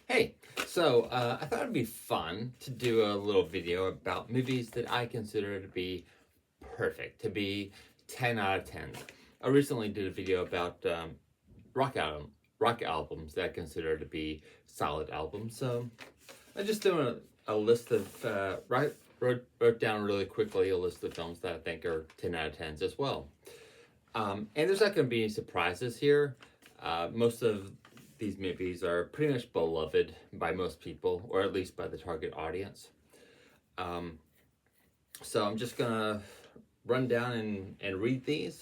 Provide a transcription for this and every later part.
Hey, so I thought it'd be fun to do a little video about movies that I consider to be perfect, to be 10 out of 10. I recently did a video about rock album, rock albums that I consider to be solid albums. So I just doing a list of wrote down really quickly a list of films that I think are 10 out of 10s as well. And there's not going to be any surprises here. Most of these movies are pretty much beloved by most people, or at least by the target audience. So I'm just going to run down and read these,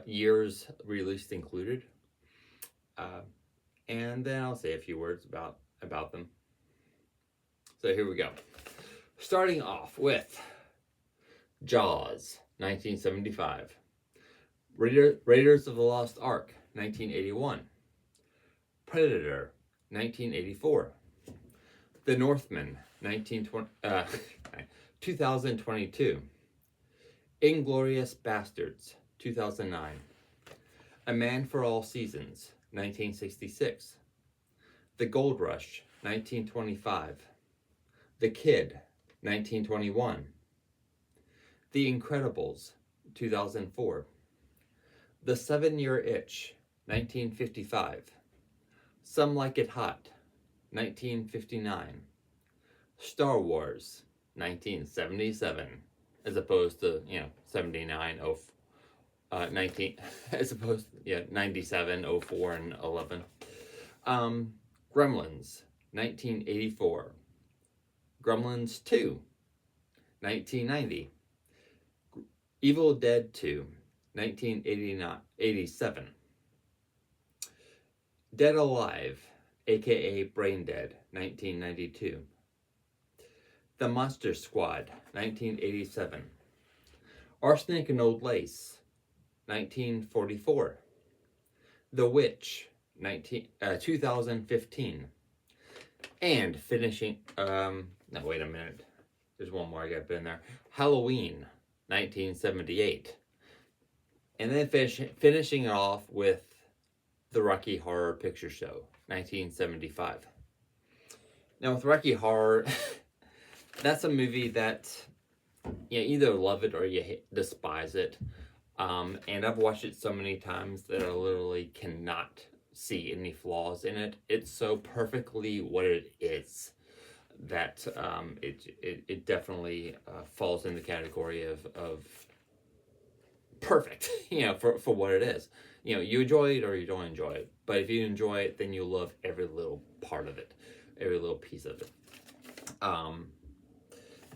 years released included. And then I'll say a few words about them. So here we go. Starting off with Jaws, 1975. Raiders of the Lost Ark, 1981. Predator, 1984. The Northman, 2022. Inglourious Bastards, 2009. A Man for All Seasons, 1966. The Gold Rush, 1925. The Kid, 1921. The Incredibles, 2004. The 7-Year Itch, 1955. Some Like It Hot, 1959. Star Wars, 1977, as opposed to 79, 19, as opposed to 97, 04, and 11. Gremlins, 1984. Gremlins 2, 1990. Evil Dead 2, 1987. Dead Alive, aka Brain Dead, 1992. The Monster Squad, 1987. Arsenic and Old Lace, 1944. The Witch, 2015. And finishing, no, wait a minute. There's one more I got to put in there. Halloween, 1978. And then finishing it off with The Rocky Horror Picture Show, 1975. Now with Rocky Horror, that's a movie that you either love it or you despise it. And I've watched it so many times that I literally cannot see any flaws in it. It's so perfectly what it is that it definitely falls in the category of perfect, for what it is. You enjoy it or you don't enjoy it. But if you enjoy it, then you love every little part of it, every little piece of it.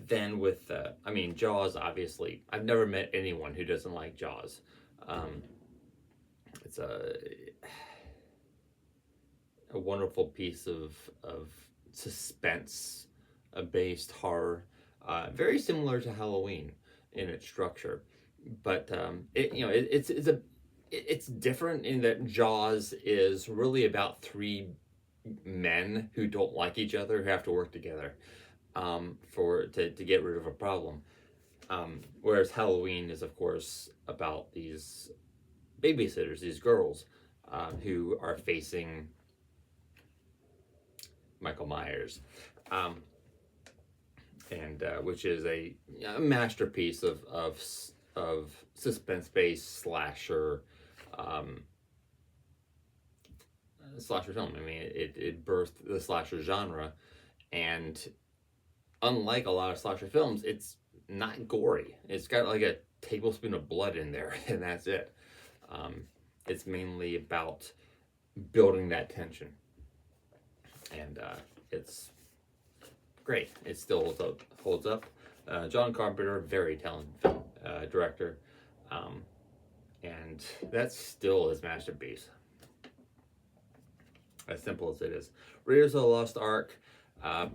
Then with, Jaws, obviously, I've never met anyone who doesn't like Jaws. It's a wonderful piece of suspense-based horror, very similar to Halloween in its structure, but it's different in that Jaws is really about three men who don't like each other, who have to work together to get rid of a problem. Whereas Halloween is, of course, about these babysitters, these girls, who are facing Michael Myers, which is a masterpiece of suspense-based slasher film. It birthed the slasher genre, and unlike a lot of slasher films, it's not gory. It's got like a tablespoon of blood in there, and that's it. It's mainly about building that tension, and it's great. It still holds up. John Carpenter, very talented film director, and that's still his masterpiece. As simple as it is. Raiders of the Lost Ark,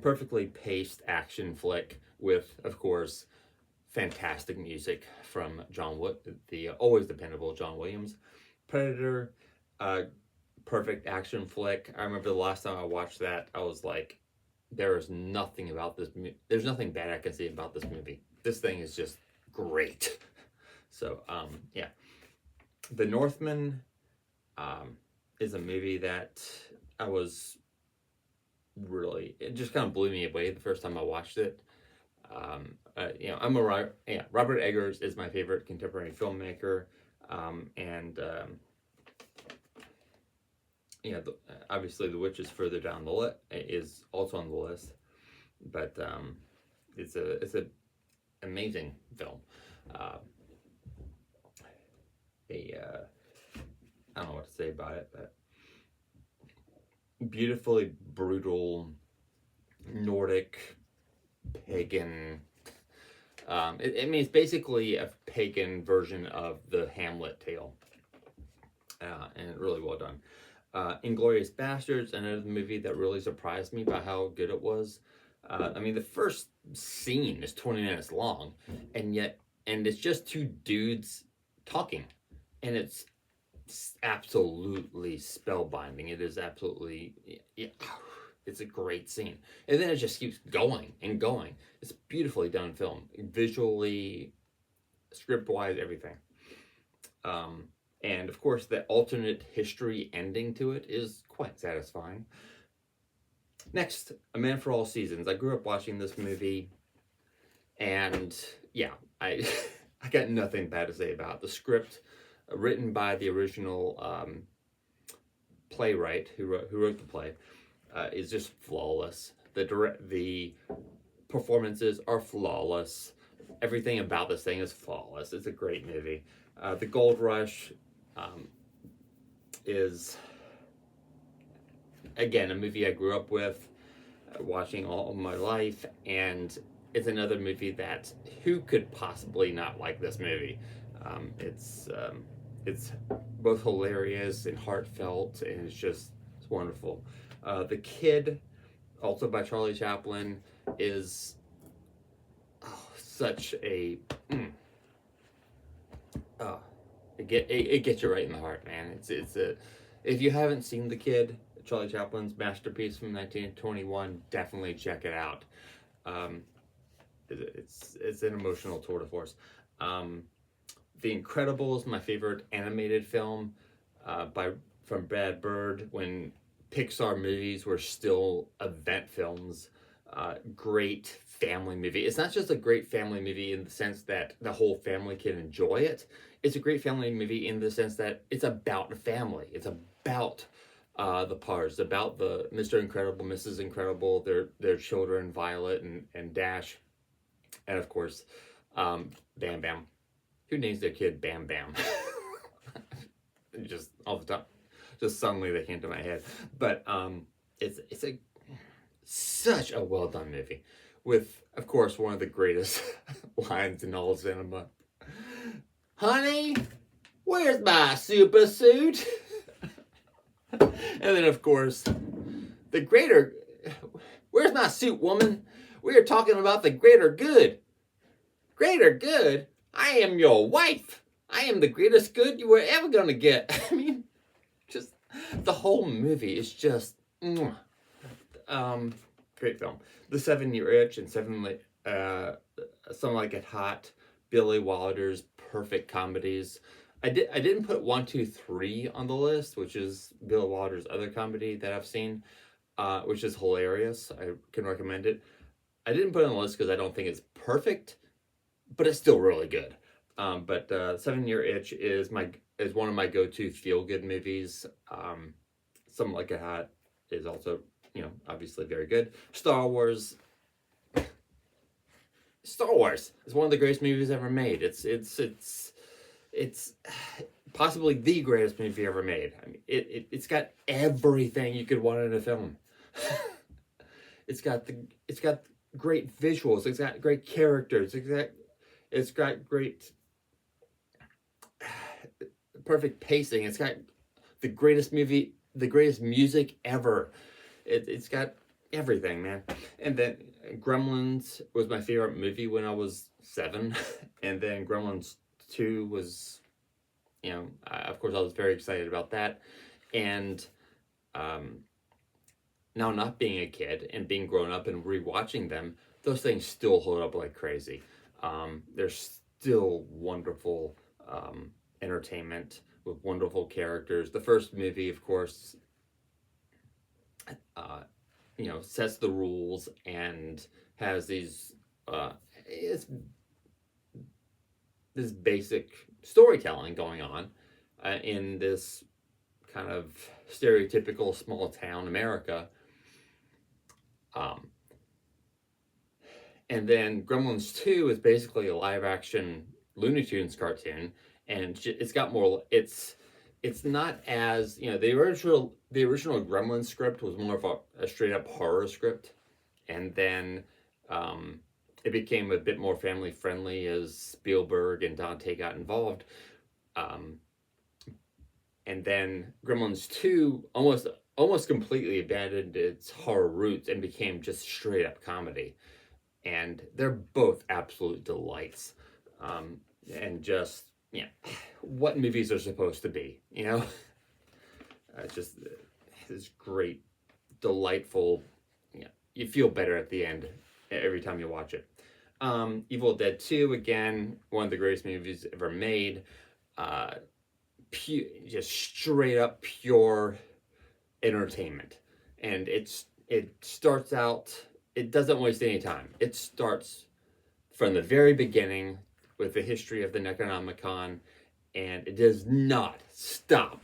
perfectly paced action flick with, of course, fantastic music from the always dependable John Williams. Predator, perfect action flick. I remember the last time I watched that, I was like, there's nothing bad I can say about this movie. This thing is just great. So, yeah. The Northman is a movie that I was really, it just kind of blew me away the first time I watched it. Robert Eggers is my favorite contemporary filmmaker, and obviously The Witch is further down the list, is also on the list, but it's a amazing film. Uh, I don't know what to say about it, but beautifully brutal Nordic pagan. It's basically a pagan version of the Hamlet tale, and really well done. Inglorious Bastards, another movie that really surprised me by how good it was. The first scene is 20 minutes long, and it's just two dudes talking, and it's absolutely spellbinding. It is absolutely, yeah, it's a great scene, and then it just keeps going and going. It's a beautifully done film, visually, script wise, everything. And of course, the alternate history ending to it is quite satisfying. Next, A Man for All Seasons. I grew up watching this movie, and yeah, I I got nothing bad to say about it. The script, written by the original playwright who wrote the play, is just flawless. The performances are flawless. Everything about this thing is flawless. It's a great movie. The Gold Rush is, again, a movie I grew up with, watching all my life, and it's another movie that who could possibly not like this movie? It's both hilarious and heartfelt, and it's wonderful. The Kid, also by Charlie Chaplin, is such a it gets you right in the heart, man. If you haven't seen The Kid, Charlie Chaplin's masterpiece from 1921, definitely check it out. It's an emotional tour de force. The Incredibles, my favorite animated film, from Brad Bird, when Pixar movies were still event films. Great family movie. It's not just a great family movie in the sense that the whole family can enjoy it. It's a great family movie in the sense that it's about a family. It's about the Parrs, about the Mr. Incredible, Mrs. Incredible, their children, Violet and Dash, and of course, Bam Bam. Who names their kid Bam Bam? Just all the time. Just suddenly they came to my head. But it's such a well done movie, with, of course, one of the greatest lines in all cinema. Honey, where's my super suit? And then, of course, where's my suit, woman? We are talking about the greater good. Greater good? I am your wife. I am the greatest good you were ever going to get. Just the whole movie is just great film. The 7-Year Itch and Something Like It Hot, Billy Wilder's perfect comedies. I didn't put 1, 2, 3 on the list, which is Billy Wilder's other comedy that I've seen, which is hilarious. I can recommend it. I didn't put it on the list because I don't think it's perfect, but it's still really good. But 7-Year Itch is one of my go-to feel-good movies. Something Like It Hot is also, obviously very good. Star Wars is one of the greatest movies ever made. It's possibly the greatest movie ever made. It's got everything you could want in a film. It's got great visuals. It's got great characters. It's got great, perfect pacing. It's got the greatest music ever. It's got everything, man. And then Gremlins was my favorite movie when I was 7, and then Gremlins 2 was, of course I was very excited about that. And now, not being a kid and being grown up and rewatching them, those things still hold up like crazy. They're still wonderful entertainment with wonderful characters. The first movie, of course, sets the rules and has these it's this basic storytelling going on in this kind of stereotypical small town America. Um, and then Gremlins 2 is basically a live action Looney Tunes cartoon, and it's got more. It's not as the original Gremlins script was more of a straight up horror script, and then um, it became a bit more family friendly as Spielberg and Dante got involved. Um, and then Gremlins 2 almost completely abandoned its horror roots and became just straight up comedy. And they're both absolute delights. And just, what movies are supposed to be, just this great, delightful, you feel better at the end every time you watch it. Evil Dead 2, again, one of the greatest movies ever made. Just straight up pure entertainment. And it starts out, it doesn't waste any time. It starts from the very beginning with the history of the Necronomicon, and it does not stop.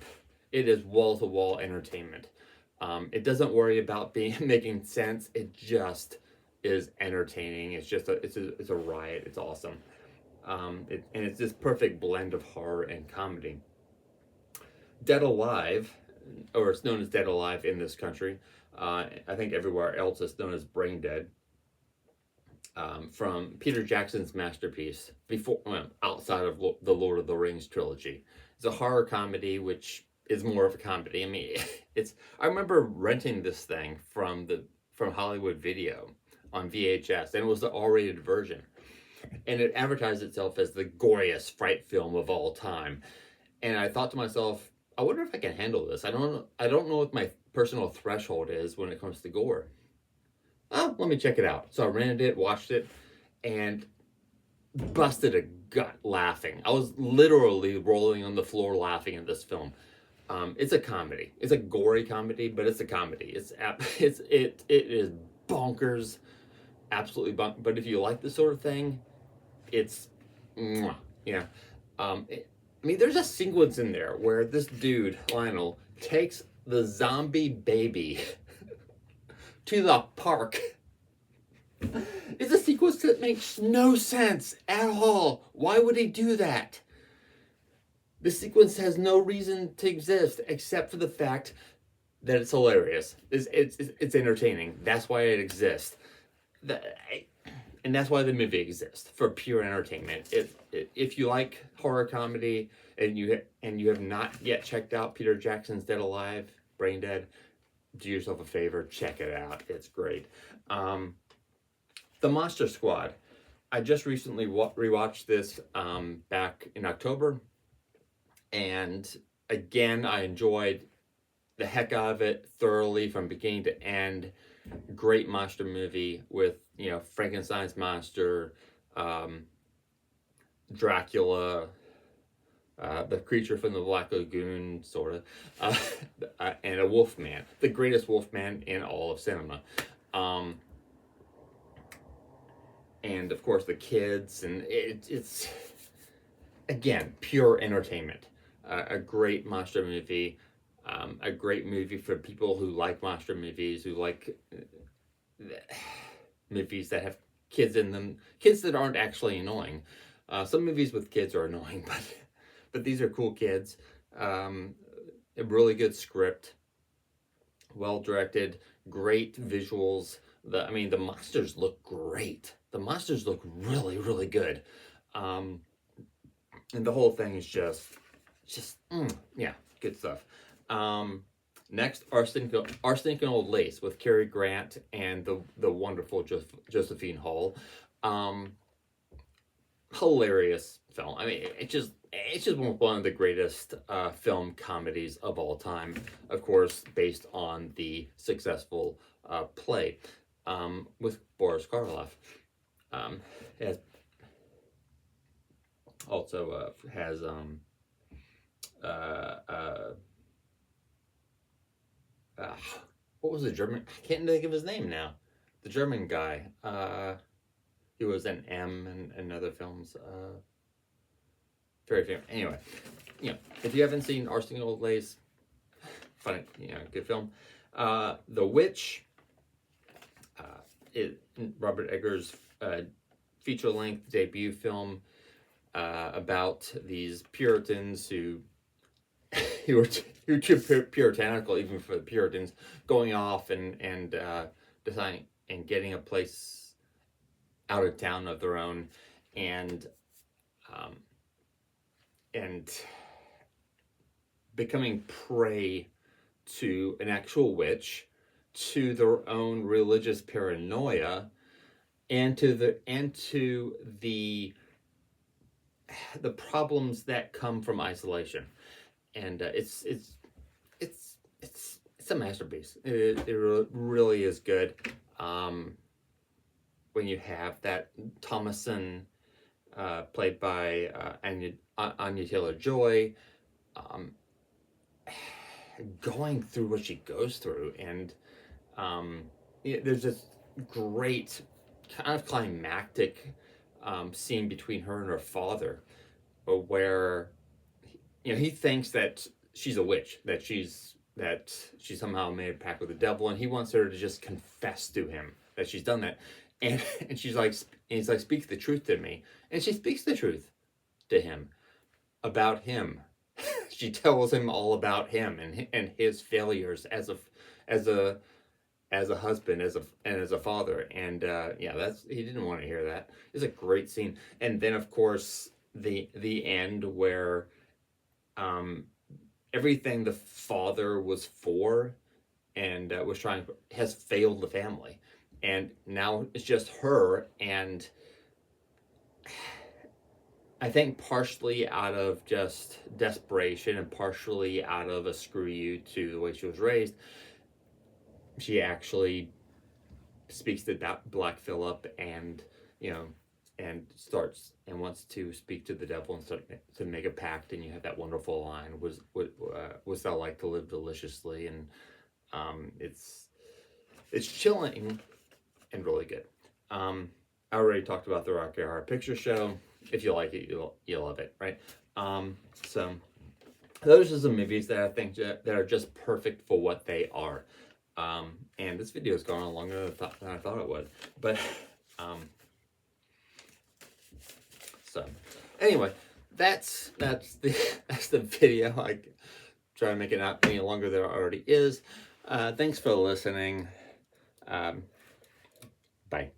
It is wall-to-wall entertainment. It doesn't worry about making sense. It just is entertaining. It's just it's a riot. It's awesome. And it's this perfect blend of horror and comedy. Dead Alive, or it's known as Dead Alive in this country. I think everywhere else it's known as Brain Dead. From Peter Jackson's masterpiece, outside of the Lord of the Rings trilogy. It's a horror comedy, which is more of a comedy. I mean, I remember renting this thing from Hollywood Video on VHS, and it was the R-rated version. And it advertised itself as the goriest fright film of all time. And I thought to myself, I wonder if I can handle this. I don't know what my personal threshold is when it comes to gore. Oh, let me check it out. So I rented it, watched it, and busted a gut laughing. I was literally rolling on the floor laughing at this film. It's a comedy. It's a gory comedy, but it's a comedy. It is bonkers, absolutely bonkers. But if you like this sort of thing, it's yeah. I mean, there's a sequence in there where this dude Lionel takes the zombie baby to the park. It's a sequence that makes no sense at all. Why would he do that? The sequence has no reason to exist except for the fact that it's hilarious. It's entertaining. That's why it exists. And that's why the movie exists, for pure entertainment. If you like horror comedy and you have not yet checked out Peter Jackson's Dead Alive, Brain Dead, do yourself a favor, check it out. It's great. The Monster Squad. I just recently rewatched this back in October, and again, I enjoyed the heck out of it thoroughly from beginning to end. Great monster movie with Frankenstein's monster, Dracula, the creature from the Black Lagoon, sort of, and a Wolfman, the greatest Wolfman in all of cinema. And of course the kids, and it's again pure entertainment. A great monster movie, a great movie for people who like monster movies, who like movies that have kids in them, kids that aren't actually annoying. Some movies with kids are annoying, but these are cool kids. A really good script, well directed, great visuals. The monsters look great. The monsters look really, really good. And the whole thing is just good stuff. Next, Arsenic and Old Lace with Cary Grant and the wonderful Josephine Hall. Hilarious film. I mean, it's just one of the greatest film comedies of all time. Of course, based on the successful play with Boris Karloff. It also has what was the German? I can't think of his name now. The German guy. He was an M in other films. Very famous. Anyway, if you haven't seen Arsene Old Lace, funny, good film. The Witch. Robert Eggers' feature-length debut film about these Puritans who were too puritanical even for the Puritans, going off and deciding and getting a place out of town of their own, and becoming prey to an actual witch, to their own religious paranoia, and to the problems that come from isolation. And it's a masterpiece. It really is good. When you have that Thomason, played by Anya Taylor-Joy, going through what she goes through, and there's this great kind of climactic scene between her and her father, where he thinks that she's a witch, that she somehow made a pact with the devil, and he wants her to just confess to him that she's done that, and he's like, speak the truth to me, and she speaks the truth to him about him. She tells him all about him and his failures as a husband, as a father, and he didn't want to hear that. It's a great scene. And then of course the end, where everything the father was for and has failed the family, and now it's just her, and I think partially out of just desperation and partially out of a screw you to the way she was raised, she actually speaks to Black Phillip, and starts and wants to speak to the devil and start to make a pact. And you have that wonderful line, was thou like to live deliciously? And it's chilling and really good. I already talked about the Rocky Horror Picture Show. If you like it, you'll love it, right? So those are some movies that I think that are just perfect for what they are. And this video has gone on longer than I thought it would. But so anyway, that's the video. I try to make it not any longer than it already is. Thanks for listening. Bye.